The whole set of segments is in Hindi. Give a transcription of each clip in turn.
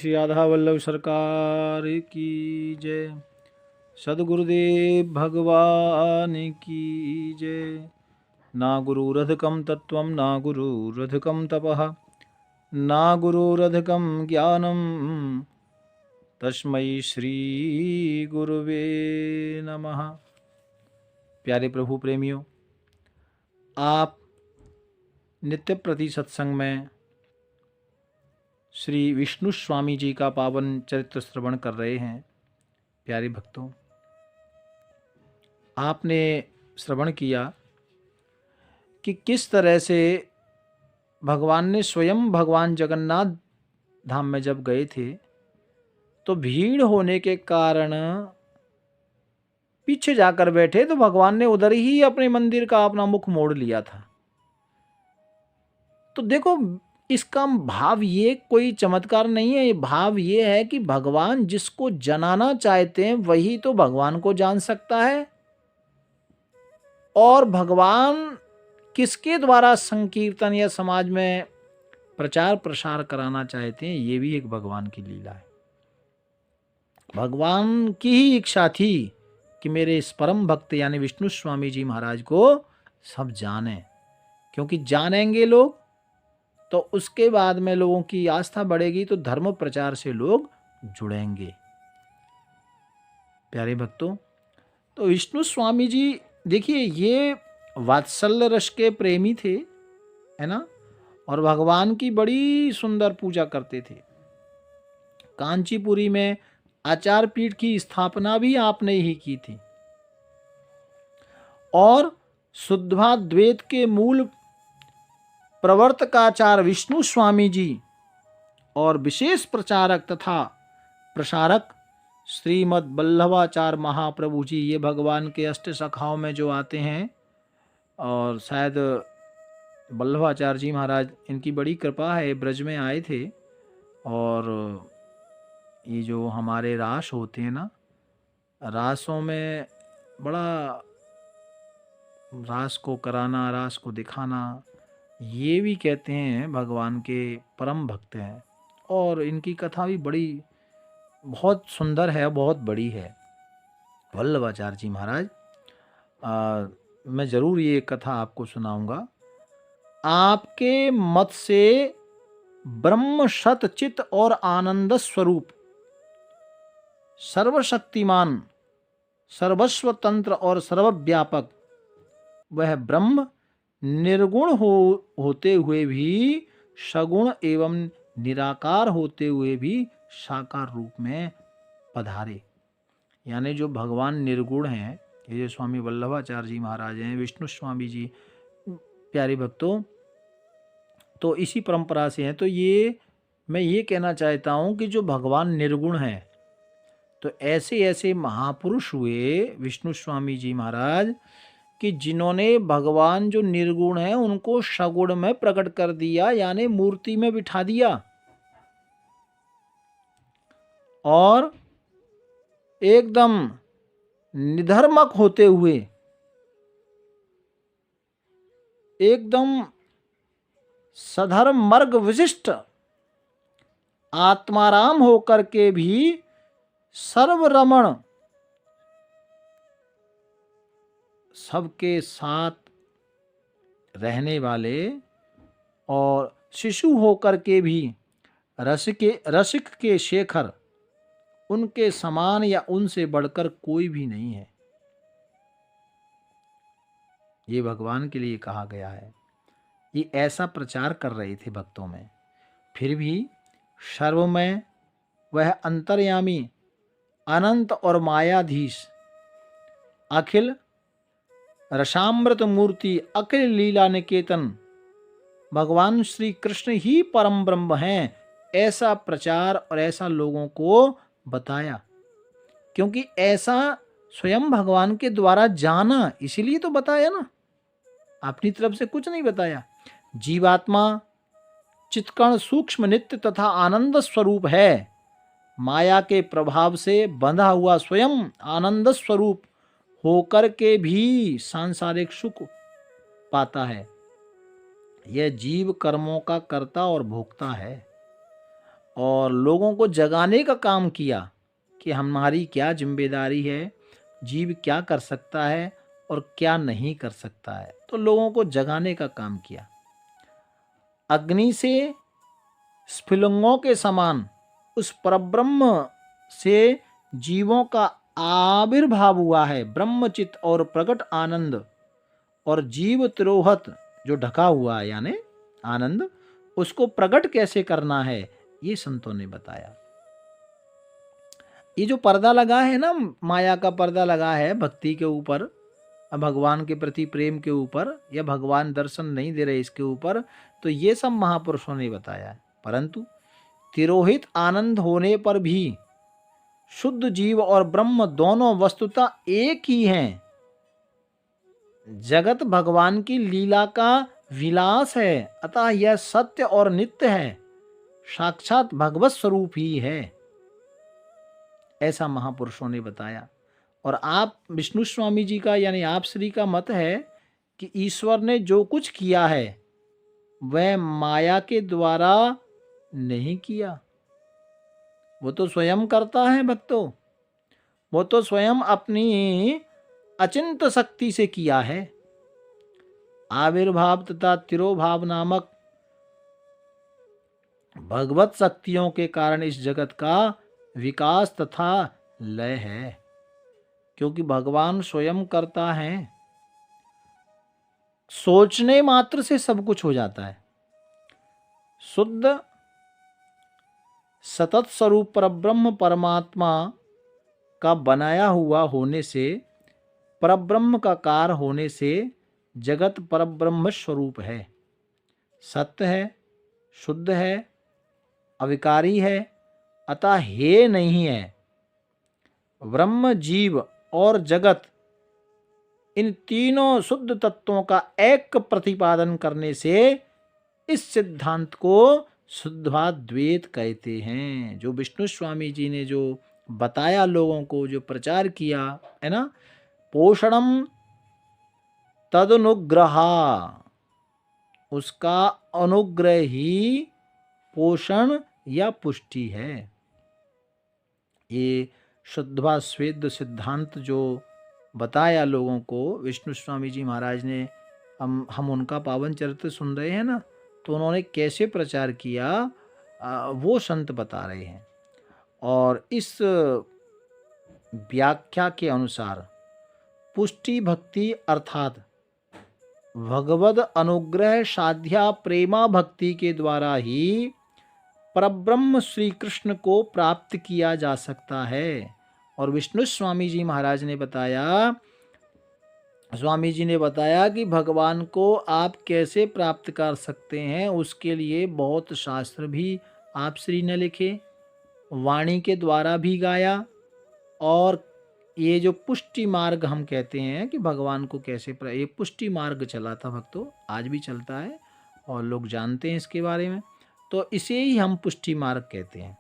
श्री राधा वल्लभ सरकार की जय। सद्गुरुदेव भगवान की जय। ना गुरुरधिकं तत्त्वं ना गुरुरधिकं तपः ना गुरुरधिकं ज्ञानं तस्मै श्री गुरुवे नमः। प्यारे प्रभु प्रेमियों, आप नित्य प्रति सत्संग में श्री विष्णु स्वामी जी का पावन चरित्र श्रवण कर रहे हैं। प्यारे भक्तों, आपने श्रवण किया कि किस तरह से भगवान ने स्वयं भगवान जगन्नाथ धाम में जब गए थे तो भीड़ होने के कारण पीछे जाकर बैठे, तो भगवान ने उधर ही अपने मंदिर का अपना मुख मोड़ लिया था। तो देखो, इसका भाव ये कोई चमत्कार नहीं है। ये भाव ये है कि भगवान जिसको जनाना चाहते हैं वही तो भगवान को जान सकता है, और भगवान किसके द्वारा संकीर्तन या समाज में प्रचार प्रसार कराना चाहते हैं, ये भी एक भगवान की लीला है। भगवान की ही इच्छा थी कि मेरे इस परम भक्त यानी विष्णु स्वामी जी महाराज को सब जाने, क्योंकि जानेंगे लोग तो उसके बाद में लोगों की आस्था बढ़ेगी, तो धर्म प्रचार से लोग जुड़ेंगे। प्यारे भक्तों, तो विष्णु स्वामी जी देखिए, ये वात्सल्य रस के प्रेमी थे, है ना, और भगवान की बड़ी सुंदर पूजा करते थे। कांचीपुरी में आचार पीठ की स्थापना भी आपने ही की थी, और शुद्धाद्वैत के मूल प्रवर्तकाचार्य विष्णु स्वामी जी और विशेष प्रचारक तथा प्रसारक श्रीमद् वल्लभाचार्य महाप्रभु जी, ये भगवान के अष्ट शाखाओं में जो आते हैं, और शायद वल्लभाचार्य जी महाराज, इनकी बड़ी कृपा है, ब्रज में आए थे। और ये जो हमारे रास होते हैं ना, रासों में बड़ा रास को कराना, रास को दिखाना, ये भी कहते हैं भगवान के परम भक्त हैं, और इनकी कथा भी बड़ी बहुत सुंदर है, बहुत बड़ी है। वल्लभाचार्य जी महाराज, मैं ज़रूर ये कथा आपको सुनाऊंगा। आपके मत से ब्रह्म सत चित और आनंद स्वरूप, सर्वशक्तिमान, सर्वस्व तंत्र और सर्वव्यापक वह ब्रह्म निर्गुण होते हुए भी, सगुण एवं निराकार होते हुए भी साकार रूप में पधारे। यानी जो भगवान निर्गुण हैं, ये जो स्वामी वल्लभाचार्य जी महाराज हैं, विष्णु स्वामी जी, प्यारे भक्तों, तो इसी परंपरा से हैं। तो ये मैं ये कहना चाहता हूँ कि जो भगवान निर्गुण हैं, तो ऐसे ऐसे महापुरुष हुए विष्णु स्वामी जी महाराज कि जिन्होंने भगवान जो निर्गुण है उनको सगुण में प्रकट कर दिया, यानी मूर्ति में बिठा दिया, और एकदम निधर्मक होते हुए, एकदम सधर्म मार्ग विशिष्ट आत्माराम होकर के भी सर्वरमण, सबके साथ रहने वाले, और शिशु होकर के भी रसिक के शेखर, उनके समान या उनसे बढ़कर कोई भी नहीं है। ये भगवान के लिए कहा गया है। ये ऐसा प्रचार कर रहे थे भक्तों में, फिर भी सर्वमय वह अंतर्यामी, अनंत और मायाधीश, अखिल रसामृत मूर्ति, अखिल लीला निकेतन भगवान श्री कृष्ण ही परम ब्रह्म हैं, ऐसा प्रचार और ऐसा लोगों को बताया। क्योंकि ऐसा स्वयं भगवान के द्वारा जाना, इसीलिए तो बताया ना, अपनी तरफ से कुछ नहीं बताया। जीवात्मा चित्कण सूक्ष्म नित्य तथा आनंद स्वरूप है, माया के प्रभाव से बंधा हुआ स्वयं आनंद स्वरूप होकर के भी सांसारिक सुख पाता है। यह जीव कर्मों का कर्ता और भोक्ता है, और लोगों को जगाने का काम किया कि हमारी क्या जिम्मेदारी है, जीव क्या कर सकता है और क्या नहीं कर सकता है। तो लोगों को जगाने का काम किया। अग्नि से स्फुलिंगों के समान उस परब्रह्म से जीवों का आविर्भाव हुआ है। ब्रह्मचित और प्रकट आनंद और जीव तिरोहत जो ढका हुआ है यानी आनंद, उसको प्रकट कैसे करना है ये संतों ने बताया। ये जो पर्दा लगा है ना, माया का पर्दा लगा है भक्ति के ऊपर, भगवान के प्रति प्रेम के ऊपर, या भगवान दर्शन नहीं दे रहे इसके ऊपर, तो ये सब महापुरुषों ने बताया है। परंतु तिरोहित आनंद होने पर भी शुद्ध जीव और ब्रह्म दोनों वस्तुतः एक ही हैं। जगत भगवान की लीला का विलास है, अतः यह सत्य और नित्य है, साक्षात भगवत स्वरूप ही है, ऐसा महापुरुषों ने बताया। और आप विष्णु स्वामी जी का यानी आप श्री का मत है कि ईश्वर ने जो कुछ किया है वह माया के द्वारा नहीं किया, वो तो स्वयं करता है भक्तों, वो तो स्वयं अपनी अचिंत शक्ति से किया है। आविर्भाव तथा तिरोभाव नामक भगवत शक्तियों के कारण इस जगत का विकास तथा लय है, क्योंकि भगवान स्वयं करता है। सोचने मात्र से सब कुछ हो जाता है। शुद्ध सतत स्वरूप परब्रह्म परमात्मा का बनाया हुआ होने से, परब्रह्म का कार होने से जगत परब्रह्म स्वरूप है, सत्य है, शुद्ध है, अविकारी है, अतः हे नहीं है। ब्रह्म, जीव और जगत, इन तीनों शुद्ध तत्वों का एक प्रतिपादन करने से इस सिद्धांत को शुद्धाद्वैत कहते हैं। जो विष्णु स्वामी जी ने जो बताया, लोगों को जो प्रचार किया है ना, पोषणम तदनुग्रहा, उसका अनुग्रह ही पोषण या पुष्टि है। ये शुद्धाद्वैत सिद्धांत जो बताया लोगों को विष्णु स्वामी जी महाराज ने, हम उनका पावन चरित्र सुन रहे हैं ना, तो उन्होंने कैसे प्रचार किया वो संत बता रहे हैं। और इस व्याख्या के अनुसार पुष्टि भक्ति अर्थात भगवद अनुग्रह साध्या प्रेमा भक्ति के द्वारा ही परब्रह्म श्री कृष्ण को प्राप्त किया जा सकता है। और विष्णु स्वामी जी महाराज ने बताया, स्वामी जी ने बताया कि भगवान को आप कैसे प्राप्त कर सकते हैं, उसके लिए बहुत शास्त्र भी आप श्री ने लिखे, वाणी के द्वारा भी गाया। और ये जो पुष्टि मार्ग हम कहते हैं कि भगवान को कैसे ये पुष्टि मार्ग चला था भक्तों, आज भी चलता है और लोग जानते हैं इसके बारे में, तो इसे ही हम पुष्टि मार्ग कहते हैं।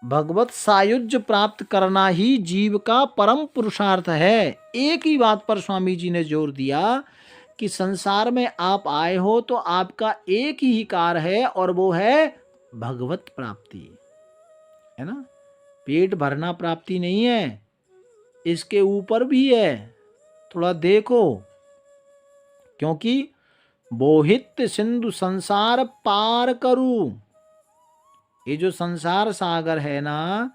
भगवत सायुज्य प्राप्त करना ही जीव का परम पुरुषार्थ है। एक ही बात पर स्वामी जी ने जोर दिया कि संसार में आप आए हो तो आपका एक ही कार्य है, और वो है भगवत प्राप्ति, है ना। पेट भरना प्राप्ति नहीं है, इसके ऊपर भी है, थोड़ा देखो। क्योंकि बोहित सिंधु संसार पार करूं, ये जो संसार सागर है ना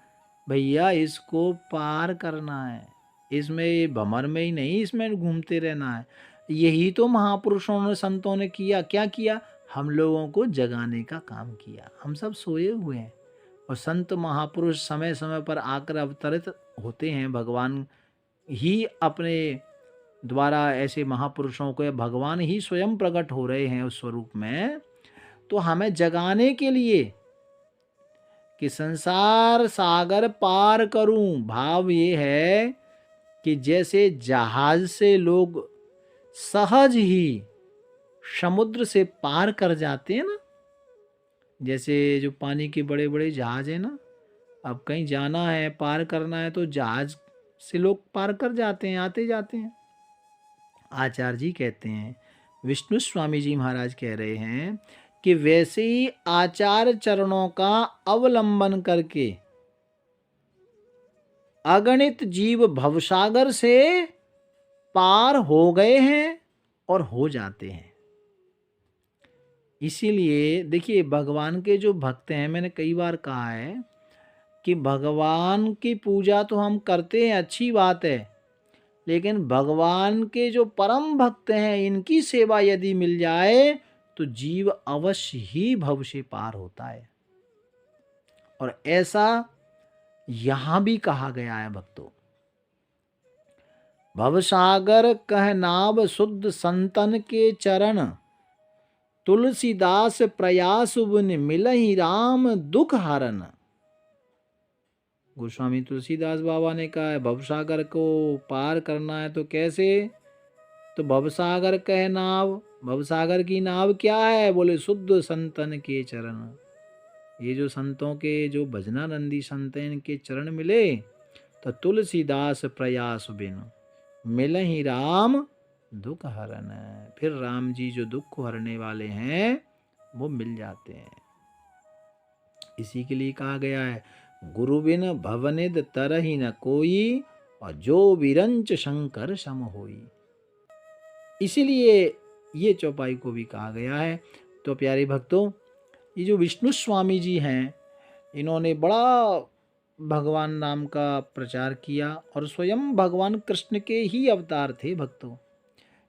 भैया, इसको पार करना है, इसमें भंवर में ही नहीं, इसमें घूमते रहना है। यही तो महापुरुषों ने, संतों ने किया। क्या किया? हम लोगों को जगाने का काम किया। हम सब सोए हुए हैं और संत महापुरुष समय समय पर आकर अवतरित होते हैं। भगवान ही अपने द्वारा ऐसे महापुरुषों को, भगवान ही स्वयं प्रकट हो रहे हैं उस स्वरूप में। तो हमें जगाने के लिए कि संसार सागर पार करूं, भाव ये है कि जैसे जहाज से लोग सहज ही समुद्र से पार कर जाते हैं ना, जैसे जो पानी के बड़े बड़े जहाज हैं ना, अब कहीं जाना है, पार करना है, तो जहाज से लोग पार कर जाते हैं, आते जाते हैं। आचार्य जी कहते हैं, विष्णु स्वामी जी महाराज कह रहे हैं कि वैसे ही आचार्य चरणों का अवलंबन करके अगणित जीव भवसागर से पार हो गए हैं और हो जाते हैं। इसीलिए देखिए, भगवान के जो भक्त हैं, मैंने कई बार कहा है कि भगवान की पूजा तो हम करते हैं, अच्छी बात है, लेकिन भगवान के जो परम भक्त हैं, इनकी सेवा यदि मिल जाए तो जीव अवश्य ही भव से पार होता है। और ऐसा यहां भी कहा गया है भक्तों, भवसागर कह नाव शुद्ध संतन के चरण, तुलसीदास प्रयास बुन मिलहि राम दुख हरन। गोस्वामी तुलसीदास बाबा ने कहा है भवसागर को पार करना है तो कैसे? तो भवसागर कह नाव, भवसागर की नाव क्या है? बोले शुद्ध संतन के चरण। ये जो संतों के, जो भजनानंदी संत हैं, इनके चरण मिले तो तुलसीदास प्रयास बिन मिलहि राम दुख हरन। फिर राम जी जो दुख को हरने वाले हैं वो मिल जाते हैं। इसी के लिए कहा गया है गुरु बिन भवनिद तरहि न कोई, और जो विरंच शंकर सम होई। इसीलिए ये चौपाई को भी कहा गया है। तो प्यारे भक्तों, ये जो विष्णु स्वामी जी हैं, इन्होंने बड़ा भगवान नाम का प्रचार किया और स्वयं भगवान कृष्ण के ही अवतार थे भक्तों।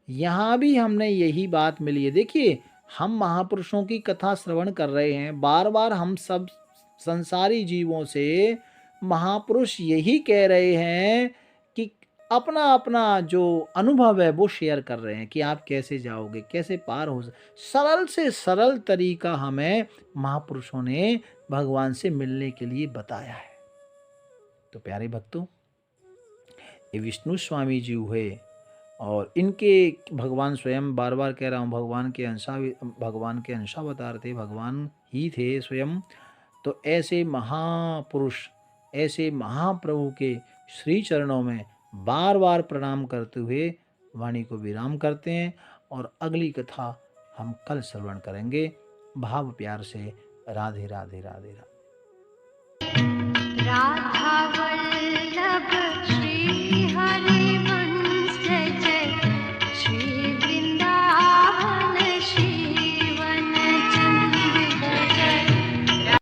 यहाँ भी हमने यही बात मिली है। देखिए, हम महापुरुषों की कथा श्रवण कर रहे हैं, बार बार हम सब संसारी जीवों से महापुरुष यही कह रहे हैं कि अपना अपना जो अनुभव है वो शेयर कर रहे हैं कि आप कैसे जाओगे, कैसे पार हो। सरल से सरल तरीका हमें महापुरुषों ने भगवान से मिलने के लिए बताया है। तो प्यारे भक्तों, ये विष्णु स्वामी जी हुए और इनके भगवान स्वयं, बार बार कह रहा हूँ, भगवान के अंशावतार थे, भगवान ही थे स्वयं। तो ऐसे महापुरुष, ऐसे महाप्रभु के श्री चरणों में बार बार प्रणाम करते हुए वाणी को विराम करते हैं और अगली कथा हम कल श्रवण करेंगे। भाव प्यार से राधे राधे राधे राधे। राधा वल्लभ श्री हरि